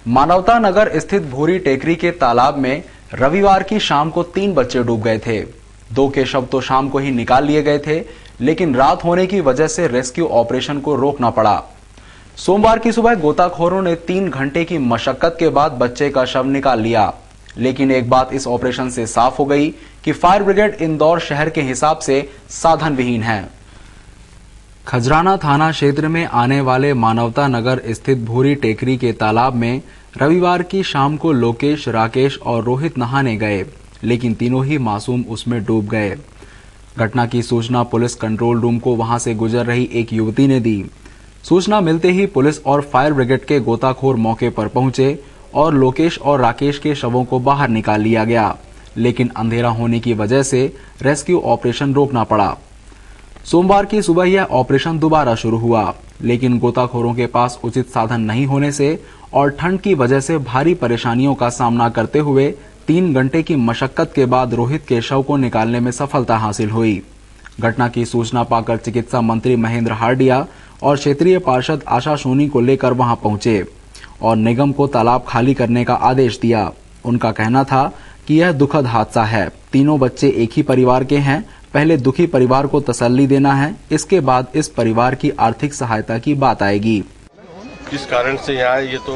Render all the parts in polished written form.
मानवता नगर स्थित भूरी टेकरी के तालाब में रविवार की शाम को 3 बच्चे डूब गए थे। 2 के शव तो शाम को ही निकाल लिए गए थे, लेकिन रात होने की वजह से रेस्क्यू ऑपरेशन को रोकना पड़ा। सोमवार की सुबह गोताखोरों ने 3 घंटे की मशक्कत के बाद बच्चे का शव निकाल लिया, लेकिन एक बात इस ऑपरेशन से साफ हो गई कि फायर ब्रिगेड इंदौर शहर के हिसाब से साधन विहीन है। खजराना थाना क्षेत्र में आने वाले मानवता नगर स्थित भूरी टेकरी के तालाब में रविवार की शाम को लोकेश, राकेश और रोहित नहाने गए, लेकिन तीनों ही मासूम उसमें डूब गए। घटना की सूचना पुलिस कंट्रोल रूम को वहां से गुजर रही एक युवती ने दी। सूचना मिलते ही पुलिस और फायर ब्रिगेड के गोताखोर मौके पर पहुंचे और लोकेश और राकेश के शवों को बाहर निकाल लिया गया, लेकिन अंधेरा होने की वजह से रेस्क्यू ऑपरेशन रोकना पड़ा। सोमवार की सुबह यह ऑपरेशन दोबारा शुरू हुआ, लेकिन गोताखोरों के पास उचित साधन नहीं होने से और ठंड की वजह से भारी परेशानियों का सामना करते हुए 3 घंटे की मशक्कत के बाद रोहित के शव को निकालने में सफलता हासिल हुई। घटना की सूचना पाकर चिकित्सा मंत्री महेंद्र हार्डिया और क्षेत्रीय पार्षद आशा सोनी को लेकर वहां पहुंचे और निगम को तालाब खाली करने का आदेश दिया। उनका कहना था कि यह दुखद हादसा है। तीनों बच्चे एक ही परिवार के हैं। पहले दुखी परिवार को तसल्ली देना है, इसके बाद इस परिवार की आर्थिक सहायता की बात आएगी। किस कारण से यहाँ आए ये तो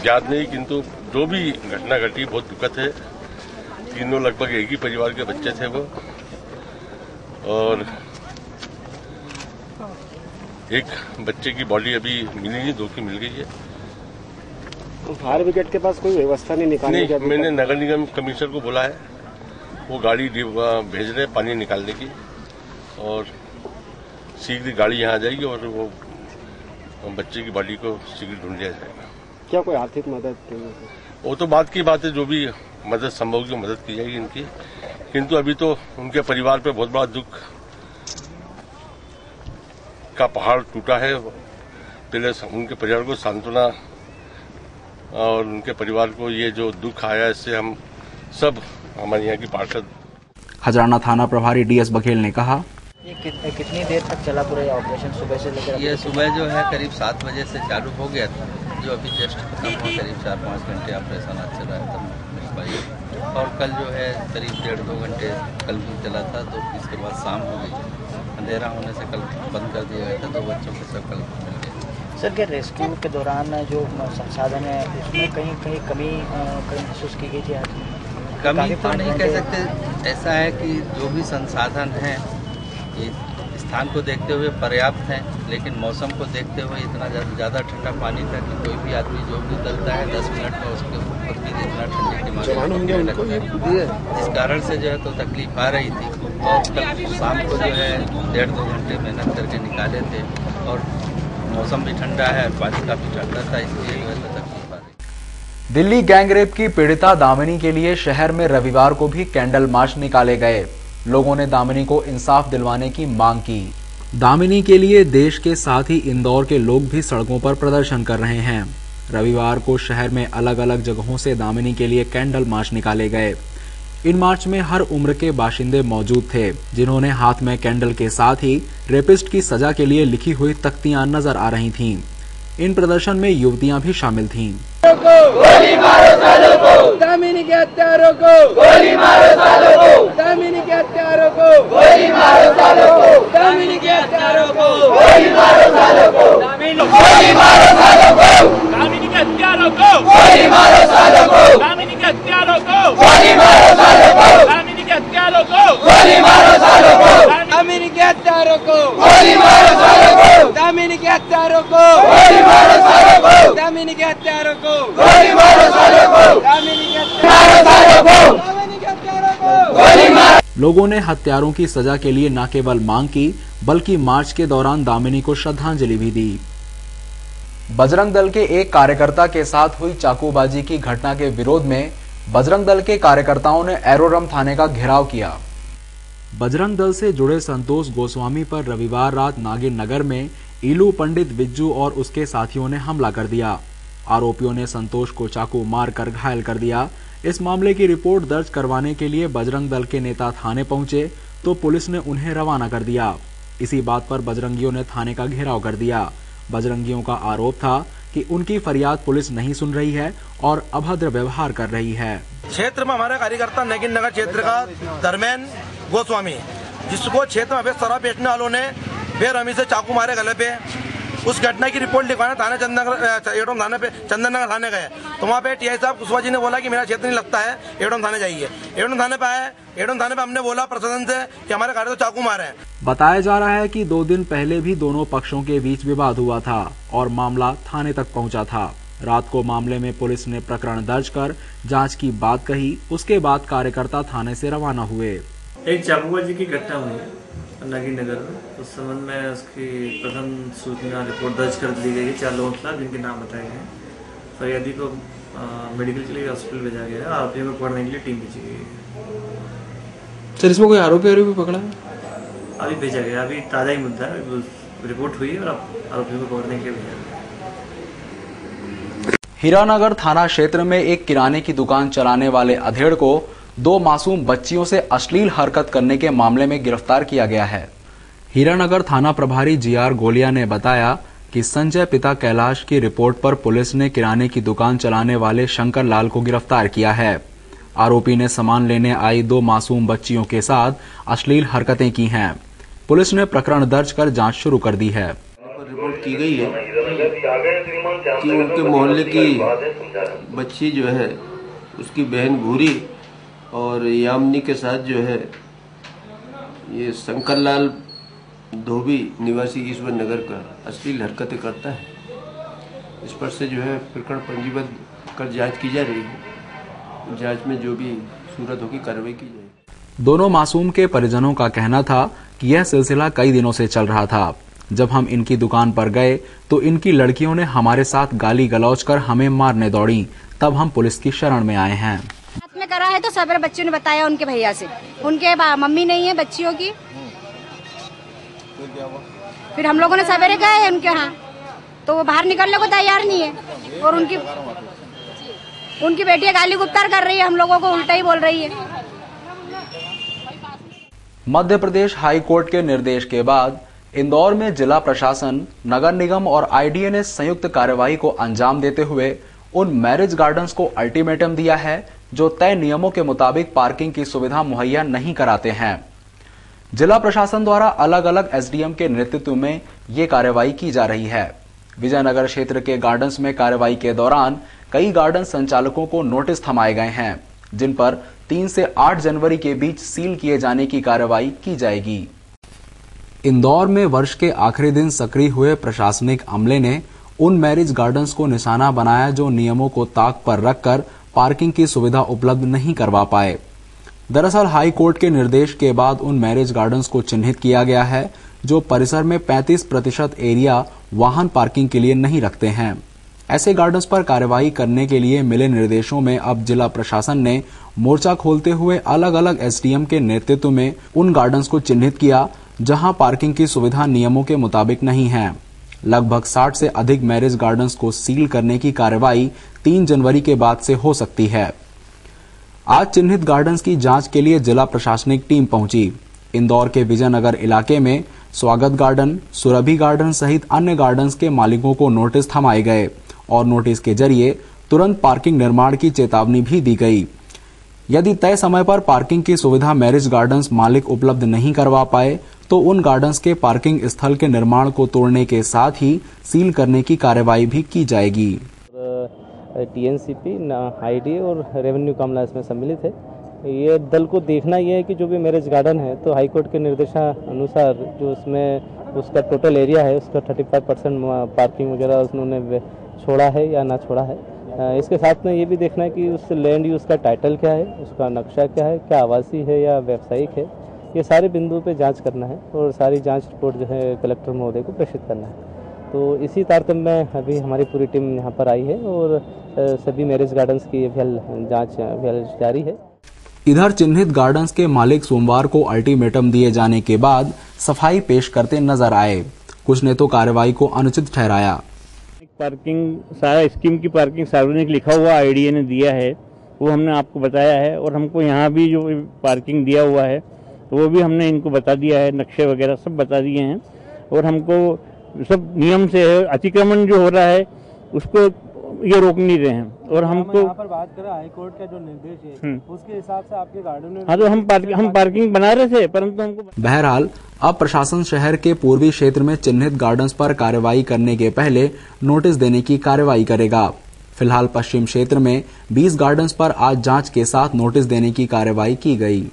याद नहीं, किंतु जो भी घटना घटी बहुत दुखद है। तीनों लगभग एक ही परिवार के बच्चे थे वो, और एक बच्चे की बॉडी अभी मिली नहीं, 2 की मिल गई है। तो फायर ब्रिगेड के पास कोई व्यवस्था नहीं निकालने की? मैंने नगर निगम कमिश्नर को बोला है, वो गाड़ी भेज रहे पानी निकालने की, और शीघ्र गाड़ी यहाँ आ जाएगी और वो बच्चे की बॉडी को शीघ्र ढूंढ लिया जाएगा। क्या कोई आर्थिक मदद? वो तो बात की बात है, जो भी मदद संभव की मदद की जाएगी इनकी, किंतु अभी तो उनके परिवार पे बहुत बड़ा दुख का पहाड़ टूटा है। पहले उनके परिवार को सांत्वना और उनके परिवार को ये जो दुख आया, इससे हम सब, हमारे यहाँ की पार्षद। खजराना थाना प्रभारी डीएस बघेल ने कहा, ये कितनी देर तक चला पूरा ऑपरेशन? सुबह से लेकर ये सुबह जो है करीब 7 बजे से चालू हो गया था, जो अभी जस्ट खत्म हुआ। करीब 4-5 घंटे ऑपरेशन आज चला है तब, और कल जो है करीब 1.5-2 घंटे कल भी चला था, तो इसके बाद शाम हो गई। अंधेरा होने से कल बंद कर दिया गया था, 2 बच्चों के सब कल मिल गए। सर, क्या रेस्क्यू के दौरान जो संसाधन है उसमें कहीं कमी महसूस की गई थी? कमी तो नहीं कह सकते, ऐसा है कि जो भी संसाधन हैं ये स्थान को देखते हुए पर्याप्त हैं, लेकिन मौसम को देखते हुए इतना ज़्यादा ठंडा पानी था कि कोई भी आदमी जो भी उतरता है 10 मिनट में उसके ऊपर भी इतना ठंडे के मारे लगता है। इस कारण से जो है तो तकलीफ आ रही थी, और कल शाम को जो है 1.5-2 घंटे मेहनत करके निकाले थे, और मौसम भी ठंडा है, पानी काफ़ी ठंडा था, इसलिए जो है तो तकलीफ आ रही। दिल्ली गैंगरेप की पीड़िता दामिनी के लिए शहर में रविवार को भी कैंडल मार्च निकाले गए। लोगों ने दामिनी को इंसाफ दिलवाने की मांग की। दामिनी के लिए देश के साथ ही इंदौर के लोग भी सड़कों पर प्रदर्शन कर रहे हैं। रविवार को शहर में अलग अलग जगहों से दामिनी के लिए कैंडल मार्च निकाले गए। इन मार्च में हर उम्र के बाशिंदे मौजूद थे, जिन्होंने हाथ में कैंडल के साथ ही रेपिस्ट की सजा के लिए लिखी हुई तख्तियां नजर आ रही थीं। इन प्रदर्शन में युवतियां भी शामिल थीं। गोली मारो सालों को, दामिनी के हत्यारों को गोली मारो सालों को, दामिनी के हत्यारों को गोली मारो सालों को, दामिनी के हत्यारों को गोली मारो सालों को, गोली मारो सालों को, दामिनी के हत्यारों को गोली मारो सालों को, दामिनी के हत्यारों को गोली मारो सालों को, दामिनी के हत्यारों को गोली मारो सालों को, दामिनी के हत्यारों को गोली मारो सालों को, दामिनी के हत्यारों को गोली मारो सालों को, दामिनी के हत्यारों को गोली मारो सालों को, दामिनी के हत्यारों को, दामिनी के हत्यारों को गोली मारो। लोगों ने हत्यारों की सजा के लिए न केवल मांग की, बल्कि मार्च के दौरान दामिनी को श्रद्धांजलि भी दी। बजरंग दल के एक कार्यकर्ता के साथ हुई चाकूबाजी की घटना के विरोध में बजरंग दल के कार्यकर्ताओं ने एरोड्रम थाने का घेराव किया। बजरंग दल से जुड़े संतोष गोस्वामी पर रविवार रात नागिन नगर में ईलू पंडित बिज्जू और उसके साथियों ने हमला कर दिया। आरोपियों ने संतोष को चाकू मारकर घायल कर दिया। इस मामले की रिपोर्ट दर्ज करवाने के लिए बजरंग दल के नेता थाने पहुंचे तो पुलिस ने उन्हें रवाना कर दिया। इसी बात पर बजरंगियों ने थाने का घेराव कर दिया। बजरंगियों का आरोप था कि उनकी फरियाद पुलिस नहीं सुन रही है और अभद्र व्यवहार कर रही है। क्षेत्र में हमारे कार्यकर्ता नगीन नगर क्षेत्र का धर्मेंद्र गोस्वामी, जिसको क्षेत्र में शराब बेचने वालों ने बेरहमी से चाकू मारे गले पे, उस घटना की रिपोर्ट लिखवाने थाने एडोम थाने पे चंदन नगर थाने गए, तो वहाँ पे टीआई साहब कुशवाहा जी ने बोला कि मेरा क्षेत्र नहीं लगता है, एडोम थाने जाइए। एडोम थाने पे आए, एडोम थाने पे हमने बोला प्रशासन से कि हमारे गाड़ी तो चाकू मारे हैं। बताया जा रहा है कि 2 दिन पहले भी दोनों पक्षों के बीच विवाद हुआ था और मामला थाने तक पहुंचा था। रात को मामले में पुलिस ने प्रकरण दर्ज कर जांच की बात कही। उसके बाद कार्यकर्ता थाने से रवाना हुए। एक चाकूबाजी की घटना हुई है नगीन नगर में, उस संबंध में उसकी प्रथम सूचना रिपोर्ट दर्ज कर दी गई है। 4 लोगों के खिलाफ जिनके नाम बताए गए हैं। फरियादी को मेडिकल के लिए हॉस्पिटल भेजा गया है। आरोपियों को पकड़ने के लिए टीम भेजी गई है। सर इसमें कोई आरोपी पकड़ा है? अभी भेजा गया, अभी ताज़ा ही मुद्दा है, रिपोर्ट हुई है और आरोपियों को पकड़ने के लिए भेजा गया। हीरानगर थाना क्षेत्र में एक किराने की दुकान चलाने वाले अधेड़ को 2 मासूम बच्चियों से अश्लील हरकत करने के मामले में गिरफ्तार किया गया है। हीरानगर थाना प्रभारी जीआर गोलिया ने बताया कि संजय पिता कैलाश की रिपोर्ट पर पुलिस ने किराने की दुकान चलाने वाले शंकर लाल को गिरफ्तार किया है। आरोपी ने सामान लेने आई 2 मासूम बच्चियों के साथ अश्लील हरकतें की हैं। पुलिस ने प्रकरण दर्ज कर जांच शुरू कर दी है। रिपोर्ट की गई है कि उनके मोहल्ले की बच्ची जो है उसकी बहन भूरी और यामिनी के साथ जो है ये शंकरलाल धोबी निवासी ईश्वर नगर का अश्लील हरकतें करता है। इस पर से जो है प्रकरण पंजीबद्ध कर जांच की जा रही है। जांच में जो भी सूरत होगी कार्रवाई की जाएगी। दोनों मासूम के परिजनों का कहना था कि यह सिलसिला कई दिनों से चल रहा था। जब हम इनकी दुकान पर गए तो इनकी लड़कियों ने हमारे साथ गाली गलौज कर हमें मारने दौड़ी। तब हम पुलिस की शरण में आए हैं। में करा है तो सवेरे बच्चों ने बताया उनके भैया से, उनके मम्मी नहीं है बच्चियों की। फिर हम लोगों ने सवेरे गए उनके यहाँ, तो वो बाहर निकलने को तैयार नहीं है और उनकी बेटियां गाली गुप्तार कर रही है, हम लोगों को उल्टा ही बोल रही है। मध्य प्रदेश हाई कोर्ट के निर्देश के बाद इंदौर में जिला प्रशासन, नगर निगम और आईडीए ने संयुक्त कार्यवाही को अंजाम देते हुए उन मैरिज गार्डन्स को अल्टीमेटम दिया है जो तय नियमों के मुताबिक पार्किंग की सुविधा मुहैया नहीं कराते हैं। जिला प्रशासन द्वारा अलग अलग एसडीएम के नेतृत्व में ये कार्रवाई की जा रही है। विजयनगर क्षेत्र के गार्डन्स में कार्रवाई के दौरान कई गार्डन संचालकों को नोटिस थमाए गए हैं, जिन पर 3 से 8 जनवरी के बीच सील किए जाने की कार्रवाई की जाएगी। इंदौर में वर्ष के आखिरी दिन सक्रिय हुए प्रशासनिक अमले ने उन मैरिज गार्डन्स को निशाना बनाया जो नियमों को ताक पर रखकर पार्किंग की सुविधा उपलब्ध नहीं करवा पाए। दरअसल हाई कोर्ट के निर्देश के बाद उन मैरिज गार्डन्स को चिन्हित किया गया है जो परिसर में 35% एरिया वाहन पार्किंग के लिए नहीं रखते हैं। ऐसे गार्डन्स पर कार्रवाई करने के लिए मिले निर्देशों में अब जिला प्रशासन ने मोर्चा खोलते हुए अलग अलग एसडीएम के नेतृत्व में उन गार्डन्स को चिन्हित किया जहां पार्किंग की सुविधा नियमों के मुताबिक नहीं है। लगभग 60 से अधिक मैरिज गार्डन्स को सील करने की कार्रवाई 3 जनवरी के बाद से हो सकती है। आज चिन्हित गार्डन्स की जांच के लिए जिला प्रशासनिक टीम पहुंची। इंदौर के विजयनगर इलाके में स्वागत गार्डन, सुरभि गार्डन सहित अन्य गार्डन्स के मालिकों को नोटिस थमाए गए और नोटिस के जरिए तुरंत पार्किंग निर्माण की चेतावनी भी दी गई। यदि तय समय पर पार्किंग की सुविधा मैरिज गार्डन्स मालिक उपलब्ध नहीं करवा पाए तो उन गार्डन्स के पार्किंग स्थल के निर्माण को तोड़ने के साथ ही सील करने की कार्रवाई भी की जाएगी। टीएनसीपी, आईडी और रेवेन्यू का मामला इसमें सम्मिलित है। ये दल को देखना यह है कि जो भी मैरिज गार्डन है तो हाईकोर्ट के निर्देशानुसार जो उसमें उसका टोटल एरिया है उसका 35% पार्किंग वगैरह उन्होंने छोड़ा है या ना छोड़ा है। इसके साथ में ये भी देखना है कि उस लैंड यूज का टाइटल क्या है, उसका नक्शा क्या है, क्या आवासीय है या व्यावसायिक है। ये सारे बिंदुओं पे जांच करना है और सारी जांच रिपोर्ट जो है कलेक्टर महोदय को प्रेषित करना है। तो इसी तारतम्य में अभी हमारी पूरी टीम यहाँ पर आई है और सभी मैरिज गार्डन्स की जांच जारी है। इधर चिन्हित गार्डन्स के मालिक सोमवार को अल्टीमेटम दिए जाने के बाद सफाई पेश करते नजर आए। कुछ ने तो कार्रवाई को अनुचित ठहराया। पार्किंग सारा स्कीम की पार्किंग सार्वजनिक लिखा हुआ आईडीए ने दिया है, वो हमने आपको बताया है और हमको यहाँ भी जो पार्किंग दिया हुआ है तो वो भी हमने इनको बता दिया है, नक्शे वगैरह सब बता दिए हैं और हमको सब नियम से है। अतिक्रमण जो हो रहा है उसको ये रोक नहीं रहे हैं। और हमको यहाँ पर बात करें हाई कोर्ट का जो निर्देश है उसके हिसाब से आपके गार्डन में हाँ, तो हम पार्किंग बना रहे थे, परंतु हमको बहरहाल अब प्रशासन शहर के पूर्वी क्षेत्र में चिन्हित गार्डन्स पर कार्रवाई करने के पहले नोटिस देने की कार्रवाई करेगा। फिलहाल पश्चिम क्षेत्र में 20 गार्डन्स पर आज जांच के साथ नोटिस देने की कार्रवाई की गई।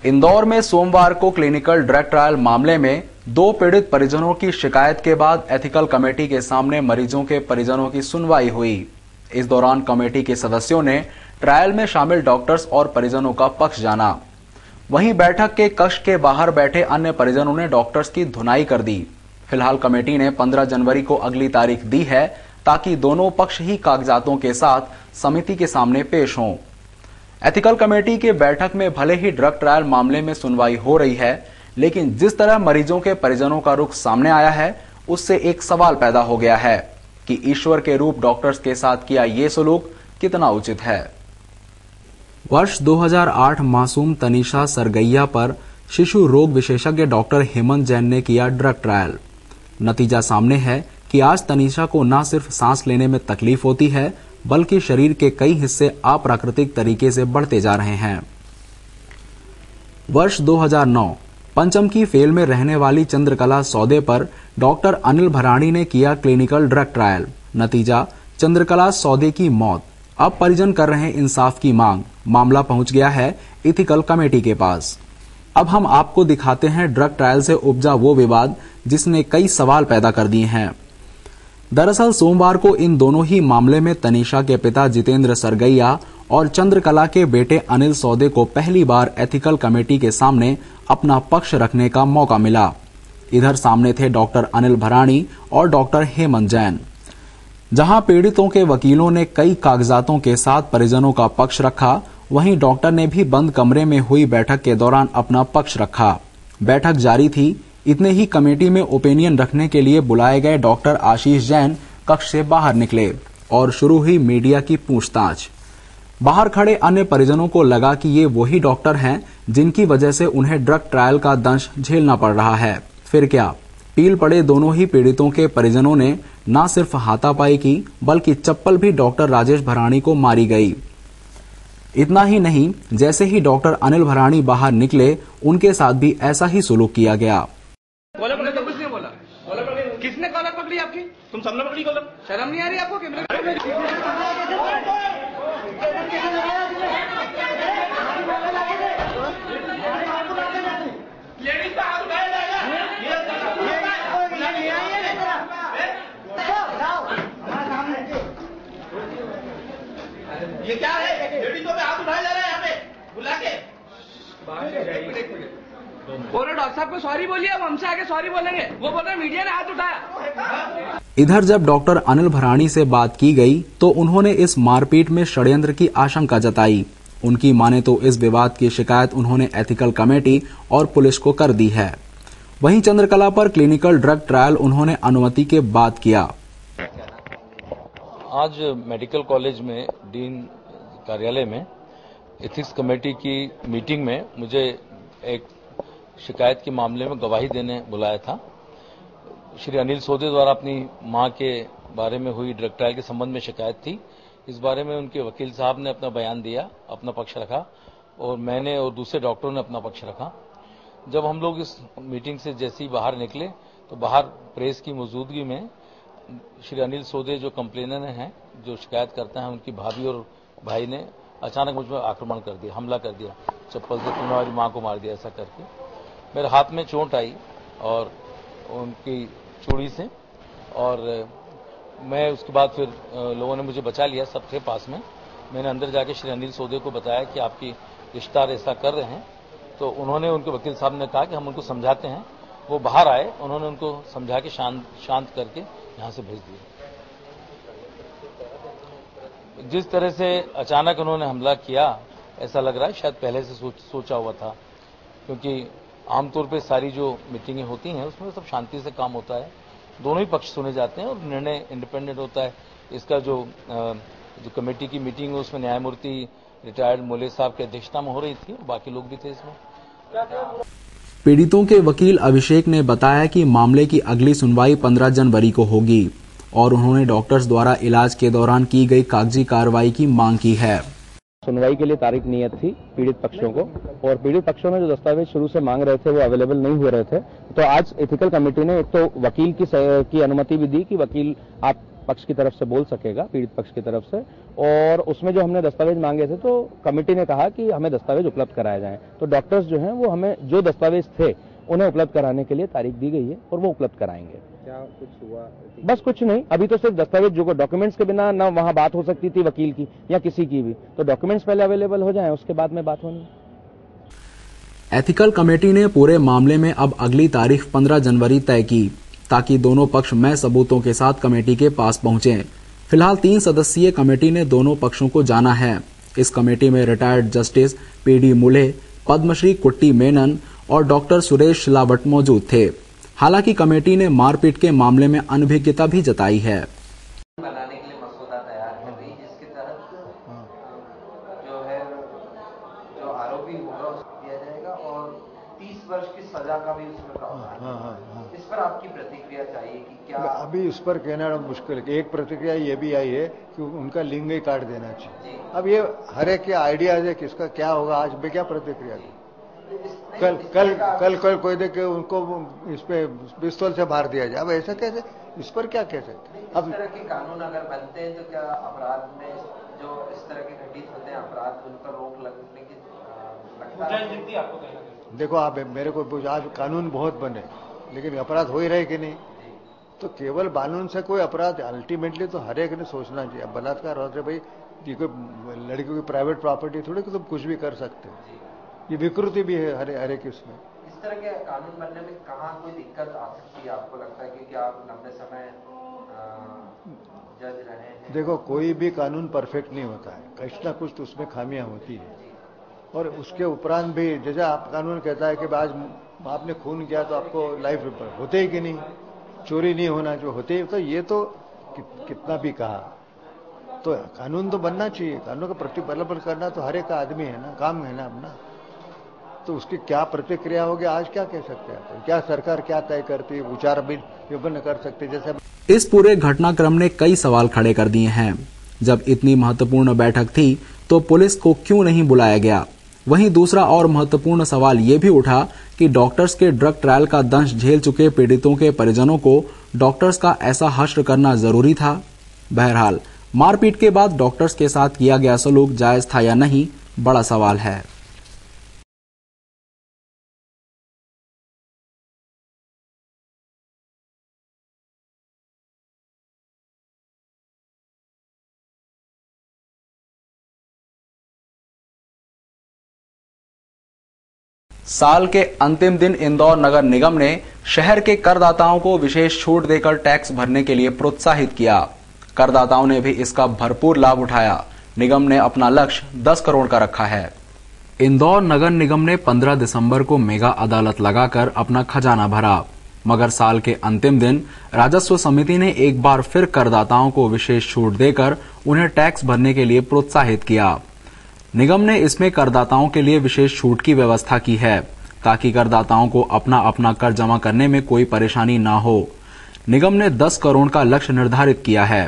इंदौर में सोमवार को क्लिनिकल ड्रग ट्रायल मामले में 2 पीड़ित परिजनों की शिकायत के बाद एथिकल कमेटी के सामने मरीजों के परिजनों की सुनवाई हुई। इस दौरान कमेटी के सदस्यों ने ट्रायल में शामिल डॉक्टर्स और परिजनों का पक्ष जाना। वहीं बैठक के कक्ष के बाहर बैठे अन्य परिजनों ने डॉक्टर्स की धुनाई कर दी। फिलहाल कमेटी ने 15 जनवरी को अगली तारीख दी है ताकि दोनों पक्ष ही कागजातों के साथ समिति के सामने पेश हों। एथिकल कमेटी के बैठक में भले ही ड्रग ट्रायल मामले में सुनवाई हो रही है, लेकिन जिस तरह मरीजों के परिजनों का रुख सामने आया है उससे एक सवाल पैदा हो गया है कि ईश्वर के रूप डॉक्टर्स के साथ किया ये सलूक कितना उचित है। वर्ष 2008 मासूम तनीषा सरगैया पर शिशु रोग विशेषज्ञ डॉक्टर हेमंत जैन ने किया ड्रग ट्रायल। नतीजा सामने है कि आज तनीषा को न सिर्फ सांस लेने में तकलीफ होती है बल्कि शरीर के कई हिस्से अप्राकृतिक तरीके से बढ़ते जा रहे हैं। वर्ष 2009 पंचम की फेल में रहने वाली चंद्रकला सौदे पर डॉक्टर अनिल भराणी ने किया क्लिनिकल ड्रग ट्रायल। नतीजा चंद्रकला सौदे की मौत। अब परिजन कर रहे हैं इंसाफ की मांग। मामला पहुंच गया है एथिकल कमेटी के पास। अब हम आपको दिखाते हैं ड्रग ट्रायल से उपजा वो विवाद जिसने कई सवाल पैदा कर दिए हैं। दरअसल सोमवार को इन दोनों ही मामले में तनीषा के पिता जितेंद्र सरगैया और चंद्रकला के बेटे अनिल सौदे को पहली बार एथिकल कमेटी के सामने अपना पक्ष रखने का मौका मिला। इधर सामने थे डॉक्टर अनिल भराणी और डॉक्टर हेमंत जैन। जहां पीड़ितों के वकीलों ने कई कागजातों के साथ परिजनों का पक्ष रखा, वहीं डॉक्टर ने भी बंद कमरे में हुई बैठक के दौरान अपना पक्ष रखा। बैठक जारी थी, इतने ही कमेटी में ओपिनियन रखने के लिए बुलाए गए डॉक्टर आशीष जैन कक्ष से बाहर निकले और शुरू हुई मीडिया की पूछताछ। बाहर खड़े अन्य परिजनों को लगा कि ये वही डॉक्टर हैं जिनकी वजह से उन्हें ड्रग ट्रायल का दंश झेलना पड़ रहा है। फिर क्या, पील पड़े दोनों ही पीड़ितों के परिजनों ने न सिर्फ हाथापाई की बल्कि चप्पल भी डॉक्टर राजेश भराणी को मारी गई। इतना ही नहीं, जैसे ही डॉक्टर अनिल भराणी बाहर निकले उनके साथ भी ऐसा ही सुलूक किया गया। कॉलर पकड़े तो कुछ नहीं बोला। कॉलर पकड़ी, किसने कॉलर पकड़ी आपकी? तुम सबने पकड़ी कॉलर? शर्म नहीं आ रही आपको? लेडीज का हाथ उठाया जाएगा। ये क्या है? लेडीजों पे हाथ उठाया जा रहा है यहाँ पे बुला के। बोलो डॉक्टर साहब को सॉरी बोलिए, हम हमसे आगे सॉरी बोलेंगे। वो बोल रहे मीडिया ने हाथ उठाया। इधर जब डॉक्टर अनिल भराणी से बात की गई तो उन्होंने इस मारपीट में षड्यंत्र की आशंका जताई। उनकी माने तो इस विवाद की शिकायत उन्होंने एथिकल कमेटी और पुलिस को कर दी है। वहीं चंद्रकला पर क्लिनिकल ड्रग ट्रायल उन्होंने अनुमति के बाद किया। आज मेडिकल कॉलेज में डीन कार्यालय में एथिक्स कमेटी की मीटिंग में मुझे एक शिकायत के मामले में गवाही देने बुलाया था। श्री अनिल सौदे द्वारा अपनी मां के बारे में हुई ड्रग ट्रायल के संबंध में शिकायत थी। इस बारे में उनके वकील साहब ने अपना बयान दिया, अपना पक्ष रखा और मैंने और दूसरे डॉक्टरों ने अपना पक्ष रखा। जब हम लोग इस मीटिंग से जैसे ही बाहर निकले तो बाहर प्रेस की मौजूदगी में श्री अनिल सौदे जो कंप्लेनर हैं, जो शिकायत करते हैं, उनकी भाभी और भाई ने अचानक मुझ पर आक्रमण कर दिया, हमला कर दिया, चप्पल से तुम्हारी मां को मार दिया। ऐसा करके मेरे हाथ में चोट आई और उनकी चूड़ी से, और मैं उसके बाद फिर लोगों ने मुझे बचा लिया, सबके पास में। मैंने अंदर जाके श्री अनिल सौदे को बताया कि आपकी रिश्तेदार ऐसा कर रहे हैं, तो उन्होंने, उनके वकील साहब ने कहा कि हम उनको समझाते हैं। वो बाहर आए, उन्होंने उनको समझा के शांत करके यहाँ से भेज दिया। जिस तरह से अचानक उन्होंने हमला किया, ऐसा लग रहा है शायद पहले से सोचा हुआ था, क्योंकि आमतौर पे सारी जो मीटिंगें होती हैं उसमें सब शांति से काम होता है, दोनों ही पक्ष सुने जाते हैं और निर्णय इंडिपेंडेंट होता है। इसका जो कमेटी की मीटिंग है उसमें न्यायमूर्ति रिटायर्ड मोले साहब की अध्यक्षता में हो रही थी, बाकी लोग भी थे इसमें। पीड़ितों के वकील अभिषेक ने बताया कि मामले की अगली सुनवाई 15 जनवरी को होगी और उन्होंने डॉक्टर्स द्वारा इलाज के दौरान की गई कागजी कार्रवाई की मांग की है। सुनवाई के लिए तारीख नियत थी पीड़ित पक्षों को, और पीड़ित पक्षों में जो दस्तावेज शुरू से मांग रहे थे वो अवेलेबल नहीं हो रहे थे। तो आज एथिकल कमेटी ने एक तो वकील की अनुमति भी दी कि वकील आप पक्ष की तरफ से बोल सकेगा, पीड़ित पक्ष की तरफ से, और उसमें जो हमने दस्तावेज मांगे थे तो कमेटी ने कहा कि हमें दस्तावेज उपलब्ध कराए जाएं। तो डॉक्टर्स जो हैं वो हमें जो दस्तावेज थे उन्हें उपलब्ध कराने के लिए तारीख दी गई है और वो उपलब्ध कराएंगे। क्या कुछ हुआ? बस कुछ नहीं, अभी तो सिर्फ दस्तावेज जो डॉक्यूमेंट्स के बिना ना वहां बात हो सकती थी वकील की या किसी की भी, तो डॉक्यूमेंट्स पहले अवेलेबल हो जाएं, उसके बाद में बात होनी। एथिकल कमेटी ने पूरे मामले में अब अगली तारीख 15 जनवरी तय की ताकि दोनों पक्ष में सबूतों के साथ कमेटी के पास पहुंचे। फिलहाल 3 सदस्यीय कमेटी ने दोनों पक्षों को जाना है। इस कमेटी में रिटायर्ड जस्टिस पीडी मुले, पद्मश्री कुट्टी मेनन और डॉक्टर सुरेश शिलावट मौजूद थे। हालांकि कमेटी ने मारपीट के मामले में अनभिज्ञता भी जताई है। बनाने के लिए मसौदा तैयार कर रही, जिसके तहत जो है जो आरोपी होगा उसको दिया जाएगा और 30 वर्ष की सजा का भी उसमें प्रावधान है। इस पर आपकी प्रतिक्रिया चाहिए कि क्या? अभी इस पर कहना मुश्किल है। एक प्रतिक्रिया ये भी आई है कि उनका लिंग ही काट देना चाहिए। अब ये हर एक के आइडियाज है किसका क्या होगा, आज मैं क्या प्रतिक्रिया दूं? कल कोई देख के उनको इस पे पिस्तौल से मार दिया जाए, अब ऐसा कैसे? इस पर क्या कह सकते? अब इस तरह के कानून अगर बनते हैं तो क्या अपराध में जो इस तरह के घटित होते हैं अपराध, उन पर रोक लगने की आपको कहना? देखो आप मेरे को आज कानून बहुत बने लेकिन अपराध हो ही रहे कि नहीं, तो केवल कानून से कोई अपराध अल्टीमेटली तो हर एक ने सोचना चाहिए। अब बलात्कार होते भाई, ये कोई लड़कियों की प्राइवेट प्रॉपर्टी थोड़ी कि तुम कुछ भी कर सकते हो, ये विकृति भी है हर एक इसमें। इस तरह के कानून बनने में कहाँ कोई दिक्कत आ सकती है आपको लगता है, क्योंकि आप लंबे समय जज रहे हैं? देखो कोई भी कानून परफेक्ट नहीं होता है, कुछ ना कुछ तो उसमें खामियां होती है। और उसके उपरांत भी जैसे आप कानून कहता है कि आज आपने खून किया तो आपको लाइफ होते ही कि नहीं, चोरी नहीं होना जो होते, तो ये तो कितना भी कहा तो कानून तो बनना चाहिए। कानून का प्रतिपालन करना तो हर एक आदमी है ना, काम है ना अपना, तो उसकी क्या प्रतिक्रिया होगी आज क्या कह सकते हैं? क्या सरकार क्या तय करती है, विचार भी विभिन्न कर सकते। जैसे इस पूरे घटनाक्रम ने कई सवाल खड़े कर दिए हैं। जब इतनी महत्वपूर्ण बैठक थी तो पुलिस को क्यों नहीं बुलाया गया? वहीं दूसरा और महत्वपूर्ण सवाल ये भी उठा कि डॉक्टर्स के ड्रग ट्रायल का दंश झेल चुके पीड़ितों के परिजनों को डॉक्टर्स का ऐसा हश्र करना जरूरी था? बहरहाल मारपीट के बाद डॉक्टर्स के साथ किया गया सलूक जायज था या नहीं, बड़ा सवाल है। साल के अंतिम दिन इंदौर नगर निगम ने शहर के करदाताओं को विशेष छूट देकर टैक्स भरने के लिए प्रोत्साहित किया। करदाताओं ने भी इसका भरपूर लाभ उठाया। निगम ने अपना लक्ष्य 10 करोड़ का रखा है। इंदौर नगर निगम ने 15 दिसंबर को मेगा अदालत लगाकर अपना खजाना भरा, मगर साल के अंतिम दिन राजस्व समिति ने एक बार फिर करदाताओं को विशेष छूट देकर उन्हें टैक्स भरने के लिए प्रोत्साहित किया। निगम ने इसमें करदाताओं के लिए विशेष छूट की व्यवस्था की है ताकि करदाताओं को अपना अपना कर जमा करने में कोई परेशानी ना हो। निगम ने 10 करोड़ का लक्ष्य निर्धारित किया है।